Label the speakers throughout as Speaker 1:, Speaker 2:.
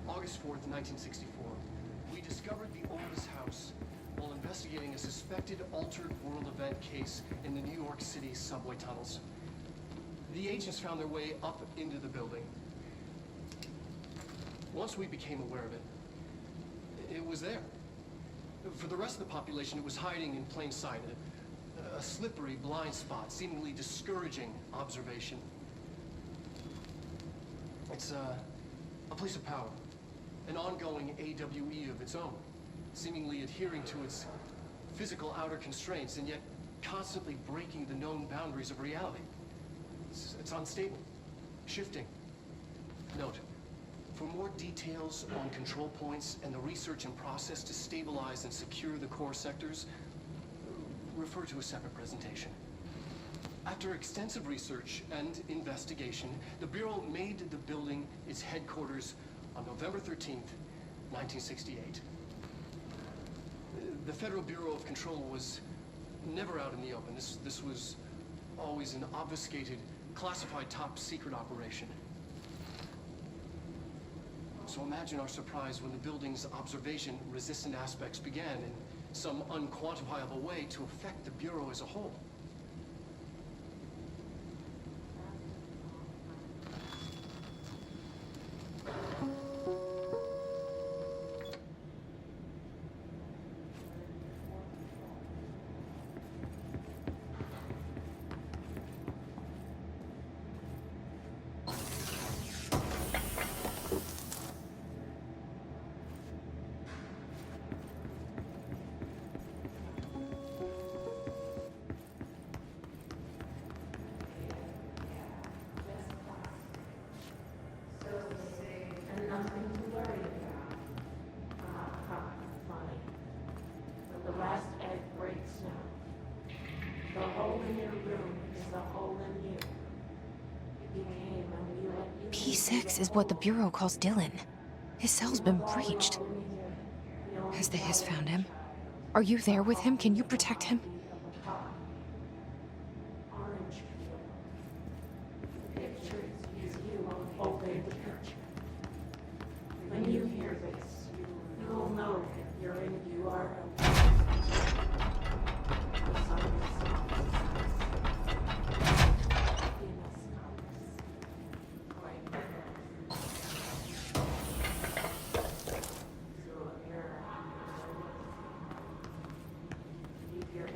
Speaker 1: August 4th, 1964, we discovered the oldest house while investigating a suspected altered world event case in the New York City subway tunnels. The agents found their way up into the building. Once we became aware of it, it was there. For the rest of the population, it was hiding in plain sight, a slippery blind spot, seemingly discouraging observation. It's a place of power. An ongoing AWE of its own, seemingly adhering to its physical outer constraints and yet constantly breaking the known boundaries of reality. It's unstable, shifting. Note, for more details on control points and the research and process to stabilize and secure the core sectors, refer to a separate presentation. After extensive research and investigation, the Bureau made the building its headquarters on November 13th, 1968. The Federal Bureau of Control was never out in the open. This was always an obfuscated, classified top-secret operation. So imagine our surprise when the building's observation-resistant aspects began in some unquantifiable way to affect the Bureau as a whole.
Speaker 2: P6 is what the Bureau calls Dylan. His cell's been breached. Has the Hiss found him? Are you there with him? Can you protect him?
Speaker 3: When you hear this, you will know that you're in, you are your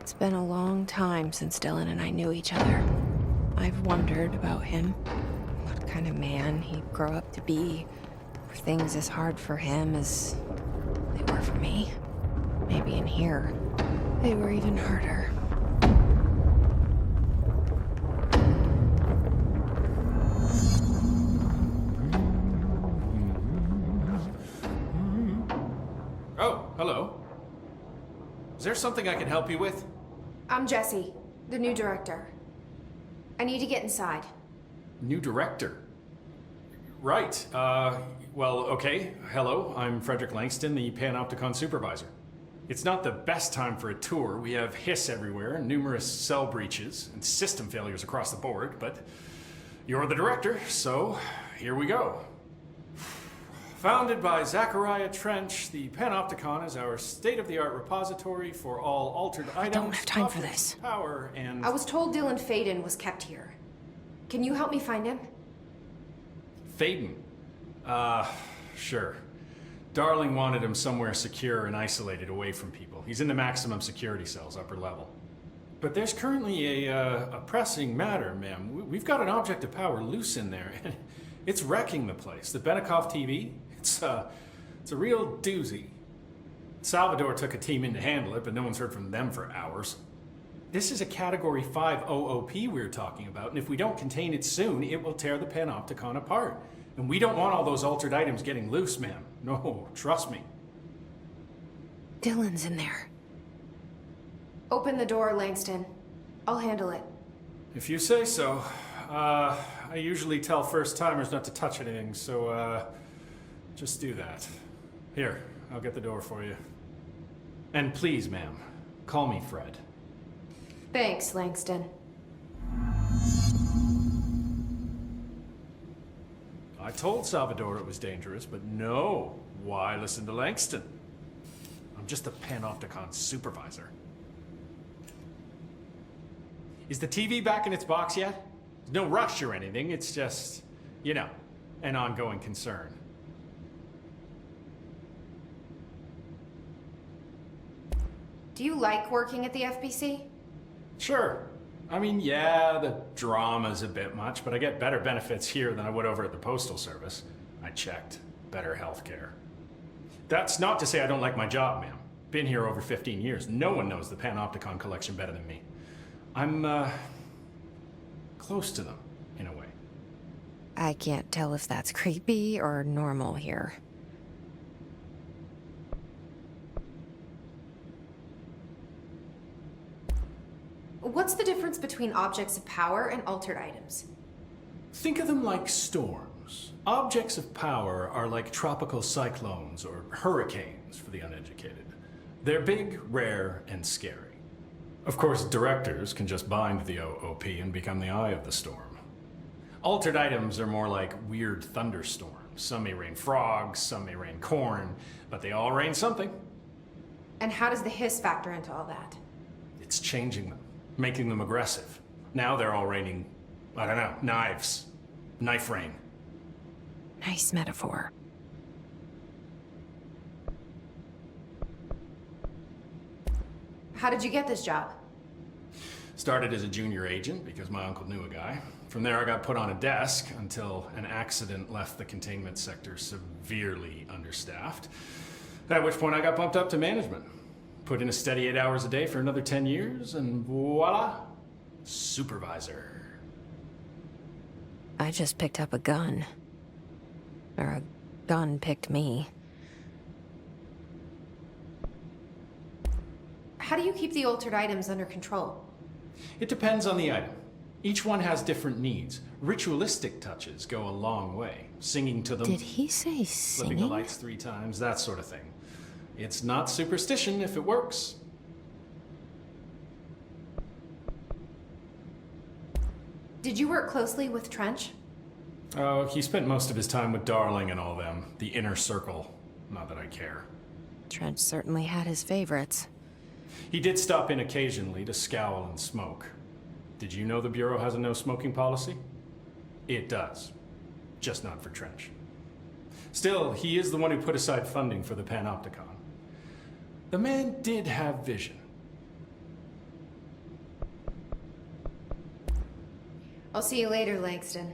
Speaker 2: It's been a long time since Dylan and I knew each other. I've wondered about him. What kind of man he'd grow up to be. Were things as hard for him as they were for me? Maybe in here, they were even harder.
Speaker 4: Oh, hello. Is there something I can help you with?
Speaker 5: I'm Jessie, the new director. I need to get inside.
Speaker 4: New director? Right. Well, okay. Hello, I'm Frederick Langston, the Panopticon supervisor. It's not the best time for a tour. We have hiss everywhere, numerous cell breaches, and system failures across the board, but you're the director, so here we go. Founded by Zachariah Trench, the Panopticon is our state-of-the-art repository for all altered items.
Speaker 2: I don't have time for
Speaker 4: objects,
Speaker 2: this.
Speaker 4: Power and...
Speaker 5: I was told Dylan Faden was kept here. Can you help me find him?
Speaker 4: Faden? Sure. Darling wanted him somewhere secure and isolated away from people. He's in the maximum security cells, upper level. But there's currently a pressing matter, ma'am. We've got an object of power loose in there, and it's wrecking the place. The Benikoff TV, it's a real doozy. Salvador took a team in to handle it, but no one's heard from them for hours. This is a Category 5 OOP we're talking about, and if we don't contain it soon, it will tear the Panopticon apart. And we don't want all those altered items getting loose, ma'am. No, trust me.
Speaker 2: Dylan's in there.
Speaker 5: Open the door, Langston. I'll handle it.
Speaker 4: If you say so. I usually tell first-timers not to touch anything, so, just do that. Here, I'll get the door for you. And please, ma'am, call me Fred.
Speaker 5: Thanks, Langston.
Speaker 4: I told Salvador it was dangerous, but no. Why listen to Langston? I'm just a Panopticon supervisor. Is the TV back in its box yet? No rush or anything, it's just, you know, an ongoing concern.
Speaker 5: Do you like working at the FBC?
Speaker 4: Sure. I mean, yeah, the drama's a bit much, but I get better benefits here than I would over at the Postal Service. I checked. Better healthcare. That's not to say I don't like my job, ma'am. Been here over 15 years. No one knows the Panopticon collection better than me. I'm, close to them, in a way.
Speaker 2: I can't tell if that's creepy or normal here.
Speaker 5: What's the difference between objects of power and altered items?
Speaker 4: Think of them like storms. Objects of power are like tropical cyclones or hurricanes for the uneducated. They're big, rare, and scary. Of course, directors can just bind the OOP and become the eye of the storm. Altered items are more like weird thunderstorms. Some may rain frogs, some may rain corn, but they all rain something.
Speaker 5: And how does the hiss factor into all that?
Speaker 4: It's changing them, making them aggressive. Now they're all raining, I don't know, knives. Knife rain.
Speaker 2: Nice metaphor.
Speaker 5: How did you get this job?
Speaker 4: Started as a junior agent because my uncle knew a guy. From there I got put on a desk until an accident left the containment sector severely understaffed. At which point I got bumped up to management. Put in a steady 8 hours a day for another 10 years and voila, supervisor.
Speaker 2: I just picked up a gun. Or a gun picked me.
Speaker 5: How do you keep the altered items under control?
Speaker 4: It depends on the item. Each one has different needs. Ritualistic touches go a long way. Singing to them.
Speaker 2: Did he say
Speaker 4: Flipping the
Speaker 2: singing?
Speaker 4: lights 3 times, that sort of thing. It's not superstition if it works.
Speaker 5: Did you work closely with Trench?
Speaker 4: Oh, he spent most of his time with Darling and all them. The inner circle. Not that I care.
Speaker 2: Trench certainly had his favorites.
Speaker 4: He did stop in occasionally to scowl and smoke. Did you know the Bureau has a no smoking policy? It does. Just not for Trench. Still, he is the one who put aside funding for the Panopticon. The man did have vision.
Speaker 5: I'll see you later, Langston.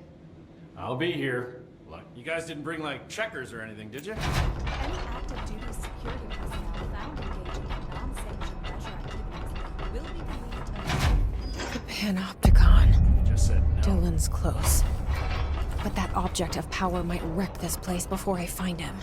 Speaker 4: I'll be here. Like, you guys didn't bring, like, checkers or anything, did you?
Speaker 6: Any active duty security personnel found engaging in non-sanctioned leisure activities will be relieved.
Speaker 2: The Panopticon.
Speaker 4: Just said no.
Speaker 2: Dylan's close. But that object of power might wreck this place before I find him.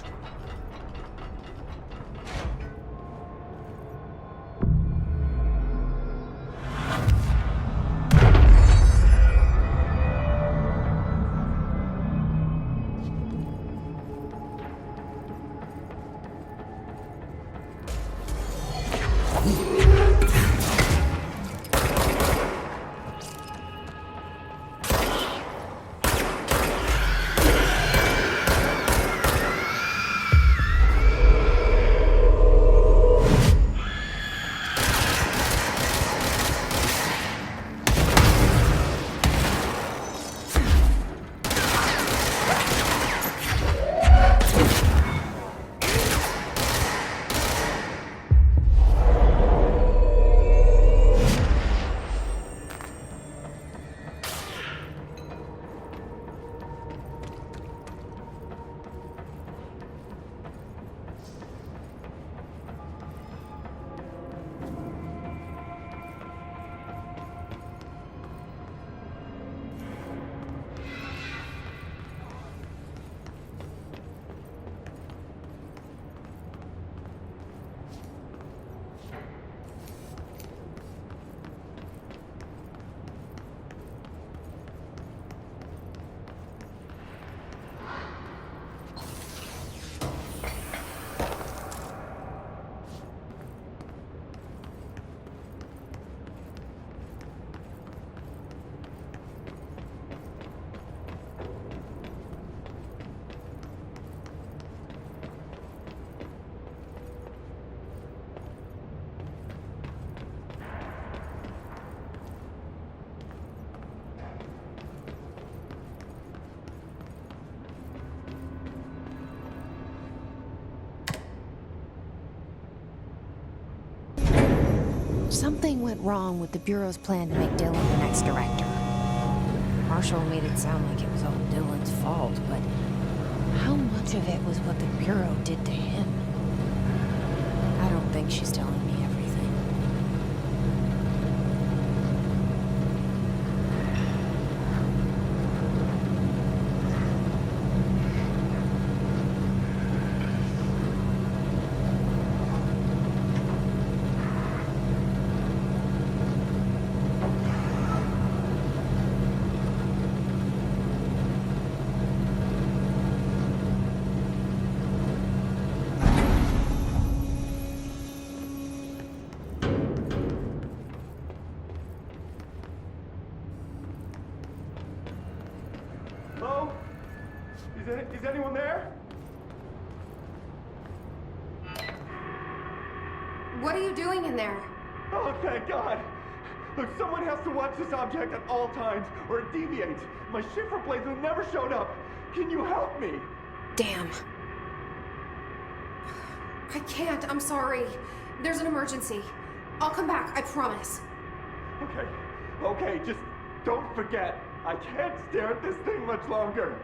Speaker 2: Something went wrong with the Bureau's plan to make Dylan the next director. Marshall made it sound like it was all Dylan's fault, but how much of it was what the Bureau did to him? I don't think she's telling me everything.
Speaker 7: Hello? Is anyone there?
Speaker 5: What are you doing in there?
Speaker 7: Oh, thank God! Look, someone has to watch this object at all times, or it deviates. My shift replacement never showed up. Can you help me?
Speaker 2: Damn.
Speaker 5: I can't, I'm sorry. There's an emergency. I'll come back, I promise.
Speaker 7: Okay, just don't forget. I can't stare at this thing much longer.